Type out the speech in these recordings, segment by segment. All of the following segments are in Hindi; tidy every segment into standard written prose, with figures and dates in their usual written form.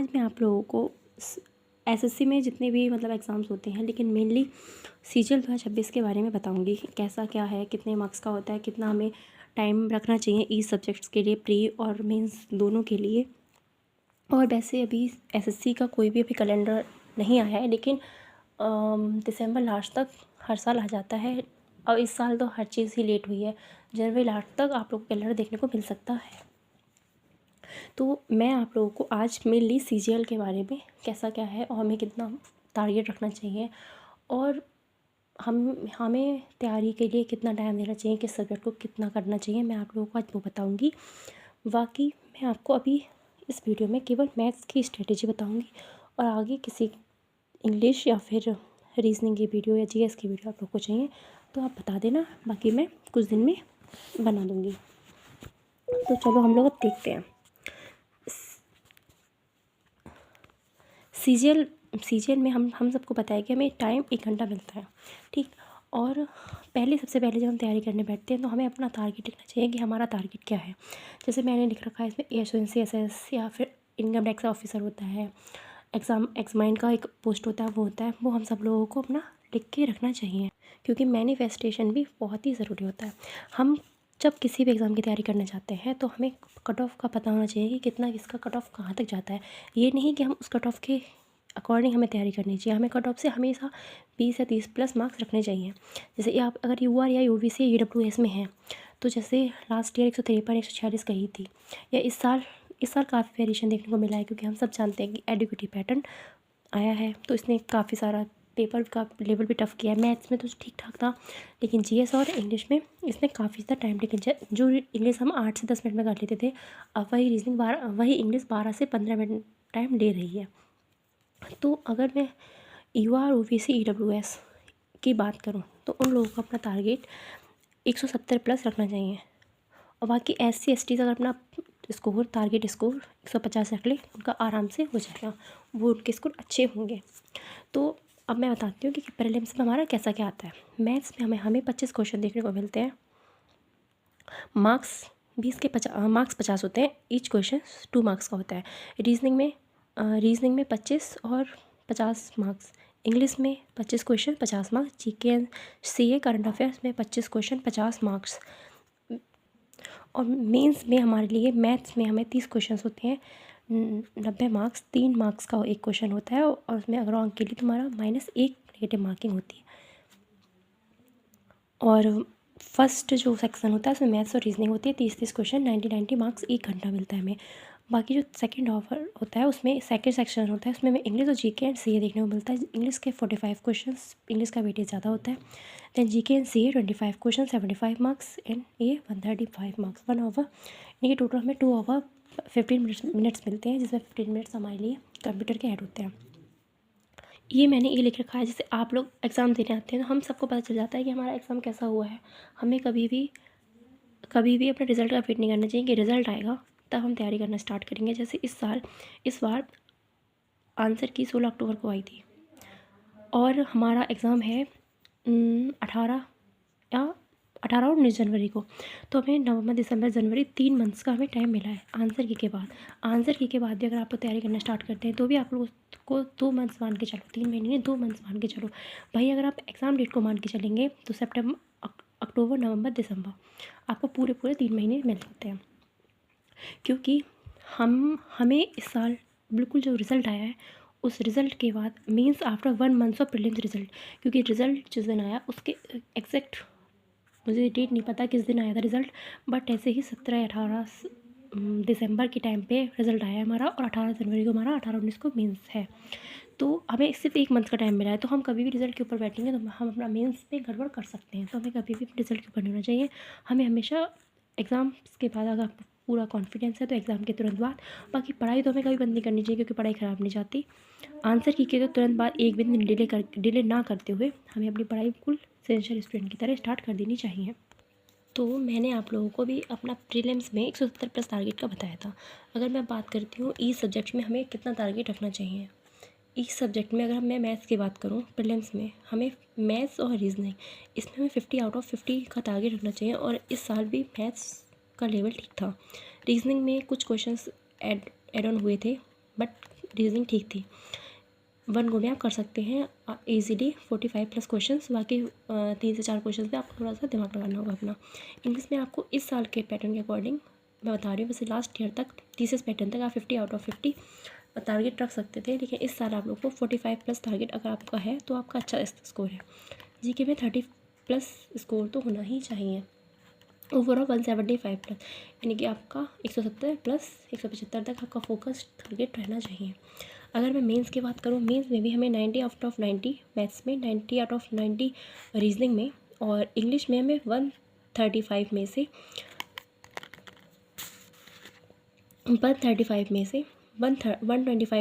आज मैं आप लोगों को एसएससी में जितने भी मतलब एग्ज़ाम्स होते हैं, लेकिन मेनली सीजीएल 2026 के बारे में बताऊंगी। कैसा क्या है, कितने मार्क्स का होता है, कितना हमें टाइम रखना चाहिए ई सब्जेक्ट्स के लिए, प्री और मेंस दोनों के लिए। और वैसे अभी एसएससी का कोई भी अभी कैलेंडर नहीं आया है, लेकिन दिसंबर लास्ट तक हर साल आ जाता है। और इस साल तो हर चीज़ ही लेट हुई है। जनवरी लास्ट तक आप लोग को कैलेंडर देखने को मिल सकता है। तो मैं आप लोगों को आज मेनली सीजीएल के बारे में कैसा क्या है और हमें कितना टारगेट रखना चाहिए और हमें तैयारी के लिए कितना टाइम देना चाहिए, किस सब्जेक्ट को कितना करना चाहिए, मैं आप लोगों को आज वो बताऊंगी। बाकी मैं आपको अभी इस वीडियो में केवल मैथ्स की स्ट्रेटेजी बताऊंगी और आगे किसी इंग्लिश या फिर रीजनिंग की वीडियो या जीएस की वीडियो आप लोग को चाहिए तो आप बता देना, बाकी मैं कुछ दिन में बना दूँगी। तो चलो हम लोग अब देखते हैं। सीजीएल में हम सबको पता है कि हमें टाइम 1 घंटा मिलता है, ठीक। और सबसे पहले जब हम तैयारी करने बैठते हैं तो हमें अपना टारगेट लिखना चाहिए कि हमारा टारगेट क्या है। जैसे मैंने लिख रखा है इसमें एएसओएनसी एसएस या फिर इनकम टैक्स ऑफिसर होता है, एग्जामाइन का एक पोस्ट होता है, वो हम सब लोगों को अपना लिख के रखना चाहिए, क्योंकि मैनिफेस्टेशन भी बहुत ही ज़रूरी होता है। हम जब किसी भी एग्ज़ाम की तैयारी करना चाहते हैं तो हमें कट ऑफ का पता होना चाहिए कि कितना किसका कट ऑफ कहाँ तक जाता है। ये नहीं कि हम उस कट ऑफ के अकॉर्डिंग हमें तैयारी करनी चाहिए। हमें कट ऑफ से हमेशा 20 या 30 प्लस मार्क्स रखने चाहिए। जैसे आप अगर यूआर या यूवीसी या ईडब्ल्यूएस में हैं तो जैसे लास्ट ईयर 153 146 कही थी, या इस साल काफ़ी वेरिएशन देखने को मिला है, क्योंकि हम सब जानते हैं कि एडुकेटिव पैटर्न आया है तो इसने काफ़ी सारा पेपर का लेवल भी टफ़ किया है। मैथ्स में तो ठीक ठाक था, लेकिन जीएस और इंग्लिश में इसने काफ़ी ज़्यादा टाइम टेकन। जो इंग्लिश हम 8 से 10 मिनट में कर लेते थे, अब वही इंग्लिश 12 से 15 मिनट टाइम ले रही है। तो अगर मैं यूआर ओबीसी ईडब्ल्यूएस की बात करूं तो उन लोगों का अपना टारगेट 170 प्लस रखना चाहिए। और बाकी एससी एसटी अगर अपना टारगेट स्कोर 150 रख ले, उनका आराम से हो जाएगा, वो उनके स्कोर अच्छे होंगे। तो अब मैं बताती हूँ कि प्रीलिम्स में हमारा कैसा क्या आता है। मैथ्स में हमें 25 क्वेश्चन देखने को मिलते हैं। मार्क्स 50 होते हैं। ईच क्वेश्चन 2 मार्क्स का होता है। रीजनिंग में 25 और 50 मार्क्स। इंग्लिश में 25 question 50 marks. GK and CA current affairs में 25 क्वेश्चन 50 मार्क्स। और मेंस में हमारे लिए मैथ्स में हमें 30 क्वेश्चंस होते हैं, 90 मार्क्स। 3 मार्क्स का एक क्वेश्चन होता है और उसमें अगर अंक के लिए तुम्हारा -1 नेगेटिव मार्किंग होती है। और फर्स्ट जो सेक्शन होता है उसमें मैथ्स और रीजनिंग होती है, 30 क्वेश्चन 90 मार्क्स, 1 घंटा मिलता है हमें। बाकी जो सेकंड ऑफर होता है उसमें सेकंड सेक्शन होता है, उसमें हमें इंग्लिश और जीके एंड सीए देखने को मिलता है। इंग्लिश के 45 क्वेश्चंस, इंग्लिश का वेटेज ज़्यादा होता है। Then GK and CA 25 question 75 marks and a 135 marks. 1 over यानी कि टोटल हमें 2 ओवर 15 मिनट्स मिलते हैं, जिसमें 15 मिनट्स हमारे लिए कंप्यूटर के ऐड होते हैं। मैंने ये लिख रखा है, जैसे आप लोग एग्ज़ाम देने आते हैं तो हम सबको पता चल जाता है कि हमारा एग्ज़ाम कैसा हुआ है। हमें कभी भी अपने रिज़ल्ट का वेट नहीं करना चाहिए कि रिज़ल्ट आएगा तब हम तैयारी करना स्टार्ट करेंगे। जैसे इस बार आंसर की 16 अक्टूबर को आई थी और हमारा एग्ज़ाम है 18 और 19 जनवरी को। तो हमें नवंबर दिसंबर जनवरी 3 मंथ्स का हमें टाइम मिला है आंसर की के बाद भी अगर आप तैयारी करना स्टार्ट करते हैं तो भी आप लोगों को 2 मंथ्स मान के चलो, 3 महीने नहीं 2 मंथ्स मान के चलो भाई। अगर आप एग्ज़ाम डेट को मान के चलेंगे तो अक्टूबर नवंबर दिसंबर आपको पूरे 3 महीने मिल सकते हैं, क्योंकि हमें इस साल बिल्कुल जो रिज़ल्ट आया है उस रिज़ल्ट के बाद means after 1 month of prelims result, क्योंकि रिज़ल्ट जिस दिन आया उसके एग्जैक्ट मुझे डेट नहीं पता किस दिन आया था रिज़ल्ट, बट ऐसे ही 17 या 18 दिसंबर के टाइम पे रिज़ल्ट आया है हमारा, और 18 जनवरी को हमारा 18-19 को मेंस है। तो हमें सिर्फ 1 मंथ का टाइम मिला है, तो हम कभी भी रिज़ल्ट के ऊपर बैठेंगे तो हम अपना मेंस में गड़बड़ कर सकते हैं। तो हमें कभी भी रिज़ल्ट के ऊपर नहीं होना चाहिए। हमें हमेशा एग्ज़ाम्स के बाद अगर आपको पूरा कॉन्फिडेंस है तो एग्ज़ाम के तुरंत बाद, बाकी पढ़ाई तो हमें कभी बंद नहीं करनी चाहिए, क्योंकि पढ़ाई ख़राब नहीं जाती। आंसर की के तो तुरंत बाद एक भी दिन डिले ना करते हुए हमें अपनी पढ़ाई बिल्कुल सिंसियर स्टूडेंट की तरह स्टार्ट कर देनी चाहिए। तो मैंने आप लोगों को भी अपना प्रीलिम्स में 170 प्लस टारगेट का बताया था। अगर मैं बात करती हूँ ई सब्जेक्ट में हमें कितना टारगेट रखना चाहिए। ई सब्जेक्ट में अगर मैं मैथ्स की बात करूँ, प्रीलिम्स में हमें मैथ्स और रीजनिंग इसमें हमें 50 आउट ऑफ 50 का टारगेट रखना चाहिए, और इस साल भी मैथ्स का लेवल ठीक था। रीजनिंग में कुछ क्वेश्चंस एड ऑन हुए थे, बट रीजनिंग ठीक थी। 1 गो में आप कर सकते हैं ईज़िली 45 प्लस क्वेश्चंस। बाकी 3 से 4 क्वेश्चंस पे आपको थोड़ा सा दिमाग लगाना होगा अपना। इंग्लिश में आपको इस साल के पैटर्न के अकॉर्डिंग मैं बता रही हूँ, वैसे लास्ट ईयर तक थीसिस पैटर्न तक आप 50 आउट ऑफ 50 टारगेट रख सकते थे, लेकिन इस साल आप लोग को 45 प्लस टारगेट अगर आपका है तो आपका अच्छा स्कोर है। जीके में 30 प्लस स्कोर तो होना ही चाहिए। ओवरऑल 175 प्लस, यानी कि आपका 170 प्लस 175 तक आपका फोकस टारगेट रहना चाहिए। अगर मैं मेंस की बात करूँ, मेंस में भी हमें 90 आउट ऑफ 90 मैथ्स में, 90 आउट ऑफ 90 रीजनिंग में, और इंग्लिश में हमें 135 में से 125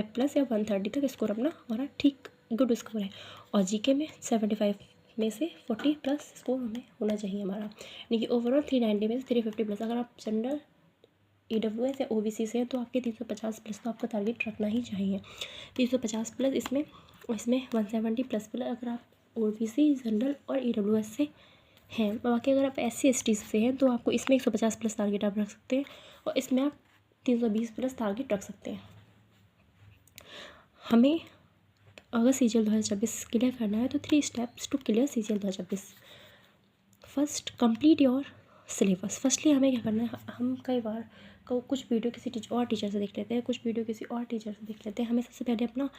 प्लस या 130 तक स्कोर अपना हमारा ठीक गुड स्कोर है। और जीके में 75 में से 40 प्लस स्कोर हमें होना चाहिए हमारा, यानी कि ओवरऑल 390 में से 350 प्लस। अगर आप जनरल EWS या OBC से हैं तो आपके 350 प्लस तो आपका टारगेट रखना ही चाहिए। 350 प्लस इसमें 170 प्लस प्लस अगर आप OBC जनरल और EWS से हैं। बाकी अगर आप SC ST से हैं तो आपको इसमें 150 प्लस टारगेट आप रख सकते हैं, और इसमें आप 320 प्लस टारगेट रख सकते हैं। हमें अगर CGL 2026 क्लियर करना है तो 3 steps to clear CGL 2026। First, complete your syllabus. Firstly हमें क्या करना है, हम कई बार कुछ वीडियो किसी और टीचर से देख लेते हैं, कुछ वीडियो किसी और टीचर से देख लेते हैं। हमें सबसे पहले अपना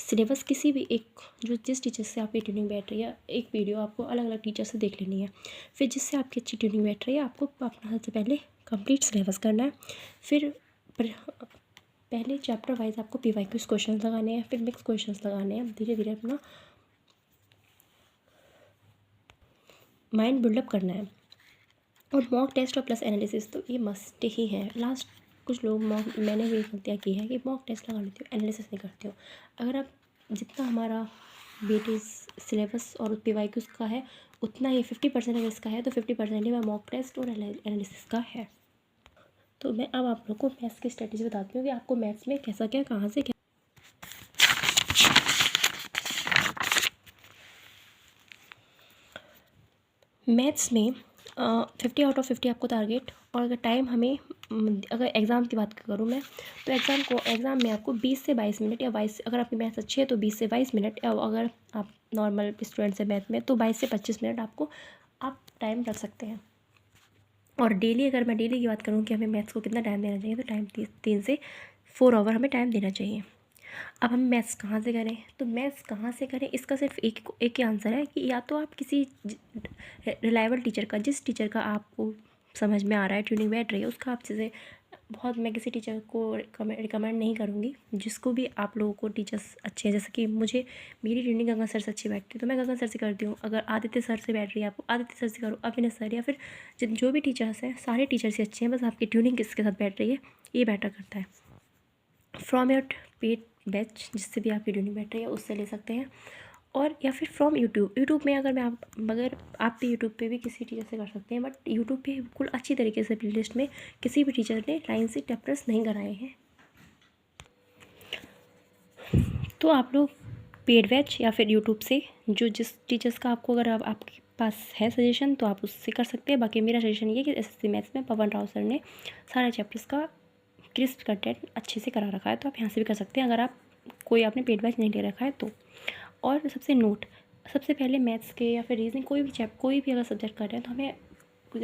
सिलेबस किसी भी एक जो जिस टीचर से आपकी ट्यूनिंग बैठ रही है, एक वीडियो आपको अलग अलग टीचर से देख लेनी है। फिर जिससे आपकी अच्छी ट्यूनिंग बैठ रही है आपको अपना सबसे पहले कंप्लीट सिलेबस करना है। फिर पहले चैप्टर वाइज आपको PYQ क्वेश्चन लगाने हैं, फिर मिक्स क्वेश्चन लगाने हैं। धीरे धीरे अपना माइंड बिल्डअप करना है। और मॉक टेस्ट और प्लस एनालिसिस तो ये मस्ट ही है। लास्ट कुछ लोग मैंने भी गलतियाँ की है कि मॉक टेस्ट लगा लेती हूँ, एनालिसिस नहीं करती हूँ। अगर आप जितना हमारा BT सिलेबस और PYQ का है उतना ही 50% अगर इसका है तो 50% ही मैं मॉक टेस्ट और एनालिसिस का है। तो मैं अब आप लोग को मैथ्स की स्ट्रेटेजी बताती हूँ कि आपको मैथ्स में कैसा क्या कहाँ से क्या। मैथ्स में 50 आउट ऑफ 50 आपको टारगेट। और अगर टाइम हमें अगर एग्ज़ाम की बात करूँ मैं तो एग्ज़ाम में आपको 20 से 22 मिनट या 22, अगर आपकी मैथ्स अच्छी है तो 20 से 22 मिनट, या अगर आप नॉर्मल स्टूडेंट्स हैं मैथ में तो 22 से 25 मिनट आपको आप टाइम रख सकते हैं। और डेली अगर मैं डेली की बात करूँ कि हमें मैथ्स को कितना टाइम देना चाहिए तो टाइम 3 से 4 आवर हमें टाइम देना चाहिए। अब हम मैथ्स कहाँ से करें, तो मैथ्स कहाँ से करें इसका सिर्फ एक ही आंसर है कि या तो आप किसी रिलायबल टीचर का, जिस टीचर का आपको समझ में आ रहा है, ट्यूनिंग बैठ रही है, उसका आप जैसे बहुत, मैं किसी टीचर को रिकमेंड नहीं करूँगी। जिसको भी आप लोगों को टीचर्स अच्छे हैं, जैसे कि मुझे मेरी ट्यूनिंग गगन सर से अच्छी बैठती है तो मैं गगन सर से करती हूँ। अगर आदित्य सर से बैठ रही है आपको आदित्य सर से करो, अविनाश सर, या फिर जो भी टीचर्स हैं सारे टीचर से अच्छे हैं, बस आपकी ट्यूनिंग किसके साथ बैठ रही है ये मैटर करता है। फ्रॉम योर पेड बैच, जिससे भी आपकी ट्यूनिंग बैठ रही है उससे ले सकते हैं, और या फिर फ्रॉम यूट्यूब में अगर आप भी यूट्यूब पे भी किसी टीचर से कर सकते हैं। बट यूट्यूब पे बिल्कुल अच्छी तरीके से प्लेलिस्ट में किसी भी टीचर ने लाइन से चैप्टर्स नहीं कराए हैं। तो आप लोग पेड बैच या फिर यूट्यूब से जो जिस टीचर्स का आपको अगर आपके पास है सजेशन तो आप उससे कर सकते हैं। बाकी मेरा सजेशन ये कि SSC मैथ्स में पवन राव सर ने सारे चैप्टर्स का क्रिस्प कंटेंट अच्छे से करा रखा है, तो आप यहाँ से भी कर सकते हैं अगर आप कोई आपने पेड बैच नहीं ले रखा है तो। और सबसे पहले मैथ्स के या फिर रीजनिंग कोई भी अगर सब्जेक्ट कर रहे हैं तो हमें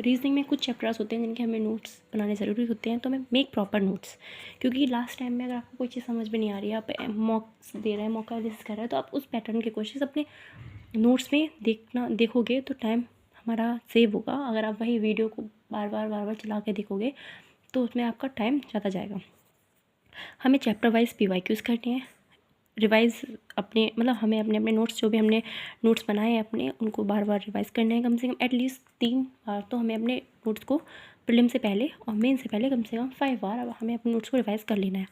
रीजनिंग में कुछ चैप्टर्स होते हैं जिनके हमें नोट्स बनाने ज़रूरी होते हैं, तो हमें मेक प्रॉपर नोट्स। क्योंकि लास्ट टाइम में अगर आपको कोई चीज़ समझ में नहीं आ रही है, आप मॉक्स दे रहे हैं, मॉक एनालिसिस कर रहे हैं, तो आप उस पैटर्न के क्वेश्चन अपने नोट्स में देखोगे तो टाइम हमारा सेव होगा। अगर आप वही वीडियो को बार बार चला के देखोगे तो उसमें आपका टाइम ज़्यादा जाएगा। हमें चैप्टर वाइज PYQs करने हैं, रिवाइज़ हमें अपने नोट्स जो भी हमने नोट्स बनाए हैं अपने, उनको बार बार रिवाइज़ करने हैं। कम से कम एटलीस्ट 3 बार तो हमें अपने नोट्स को प्रीलिम से पहले और मेन से पहले कम से कम 5 बार अब हमें अपने नोट्स को रिवाइज़ कर लेना है।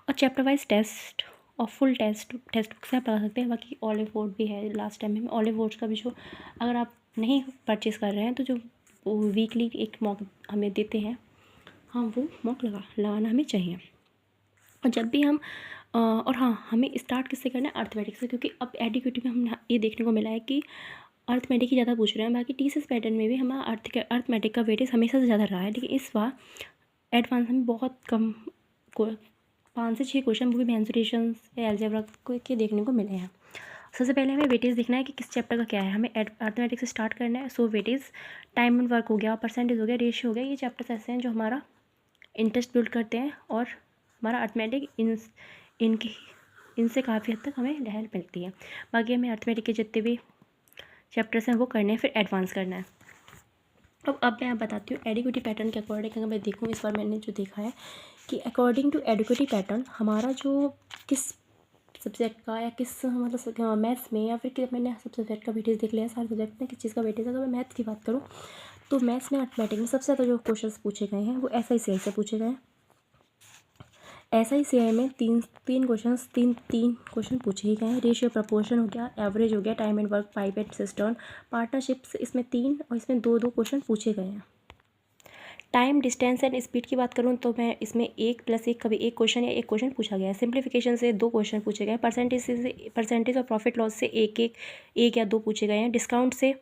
और चैप्टर वाइज टेस्ट और फुल टेस्ट बुक से आप लगा सकते हैं। बाकी ऑलिव बोर्ड भी है, लास्ट टाइम में ऑलिव बोर्ड्स का भी जो अगर आप नहीं परचेज़ कर रहे हैं तो जो वीकली एक मॉक हमें देते हैं, हाँ वो मॉक लगाना हमें चाहिए। और जब भी हम और हाँ, हमें स्टार्ट किससे करना है, अर्थमेटिक्स से, क्योंकि अब एडीक्यूटी में हम ये देखने को मिला है कि अर्थमेटिक ही ज़्यादा पूछ रहे हैं। बाकी TCS पैटर्न में भी हमारा अर्थमेटिक का वेटेज हमेशा से ज़्यादा रहा है, लेकिन इस बार एडवांस में बहुत कम 5 से 6 क्वेश्चन वो भी मेंसुरेशन या अलजेब्रा के देखने को मिले हैं। सबसे पहले हमें वेटेज देखना है कि किस चैप्टर का क्या है। हमें अर्थमेटिक से स्टार्ट करना है। सो वेटेज, टाइम एंड वर्क हो गया, परसेंटेज हो गया, रेशियो हो गया। ये चैप्टर्स ऐसे हैं जो हमारा इंटरेस्ट बिल्ड करते हैं और हमारा अर्थमेटिक इनसे काफ़ी हद तक हमें हेल्प मिलती है। बाकी हमें अर्थमेटिक के जितने भी चैप्टर्स हैं वो करने हैं, फिर एडवांस करना है। अब मैं बताती हूँ एडिक्विटी पैटर्न के अकॉर्डिंग। अगर मैं देखूँ इस बार मैंने जो देखा है कि अकॉर्डिंग टू एडिक्विटी पैटर्न हमारा जो किस सब्जेक्ट का या किस मतलब मैथ्स में या फिर मैंने सब सब्जेक्ट का वेटेज देख लिया, सारे सब्जेक्ट में किस चीज़ का वेटेज है। अगर मैं मैथ्स की बात करूँ तो मैथ्स में अर्थमेटिक में सबसे ज़्यादा जो क्वेश्चन पूछे गए हैं वो SICI से पूछे गए हैं। SICI में तीन क्वेश्चन पूछे ही गए हैं। रेशियो प्रपोर्शन हो गया, एवरेज हो गया, time and work, pipette system, partnerships, इसमें 3 और इसमें 2 क्वेश्चन पूछे गए हैं। टाइम, डिस्टेंस एंड स्पीड की बात करूँ तो मैं इसमें 1+1 कभी एक क्वेश्चन या एक क्वेश्चन पूछा गया है। सिंप्लीफिकेशन से 2 क्वेश्चन पूछे गए। परसेंटेज और प्रॉफिट लॉस से एक या 2 पूछे गए हैं। डिस्काउंट से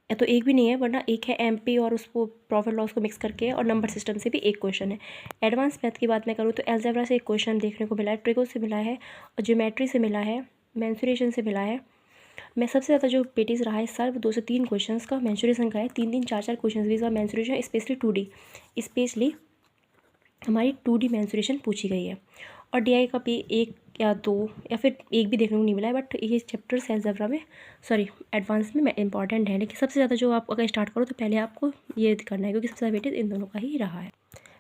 या तो एक भी नहीं है, वरना एक है MP और उसको प्रॉफिट लॉस को मिक्स करके, और नंबर सिस्टम से भी एक क्वेश्चन है। एडवांस मैथ की बात मैं करूँ तो अलजेब्रा से एक क्वेश्चन देखने को मिला है, ट्रिगो से मिला है, और ज्योमेट्री से मिला है, मेंसुरेशन से मिला है। मैं सबसे ज़्यादा जो वेटेज रहा है इस साल 2 से 3 क्वेश्चन का मेंसुरेशन का है। 3 4 क्वेश्चन भी इस बार मेंसुरेशन, स्पेशली 2D, स्पेशली हमारी 2D मेंसुरेशन पूछी गई है। और DI का भी 1 या 2 या फिर एक भी देखने को नहीं मिला है। बट ये चैप्टर्स अलजेब्रा में एडवांस में इंपॉर्टेंट है। लेकिन सबसे ज़्यादा जो आप अगर स्टार्ट करो तो पहले आपको ये करना है, क्योंकि सबसे ज़्यादा वेटेज इन दोनों का ही रहा है।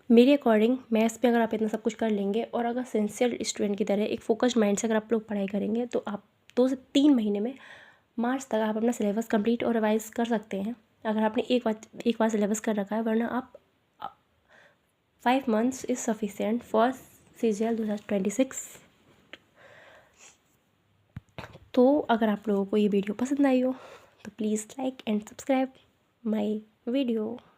मेरे अकॉर्डिंग मैथ्स पे अगर आप इतना सब कुछ कर लेंगे और अगर सिंसियर स्टूडेंट की तरह एक फोकस्ड माइंड से अगर आप लोग पढ़ाई करेंगे तो आप 2 से 3 महीने में मार्च तक आप अपना सिलेबस कंप्लीट और रिवाइज कर सकते हैं, अगर आपने एक बार सिलेबस कर रखा है। वरना आप 5 months is sufficient for CGL 2026। तो अगर आप लोगों को ये वीडियो पसंद आई हो तो please like and subscribe my video.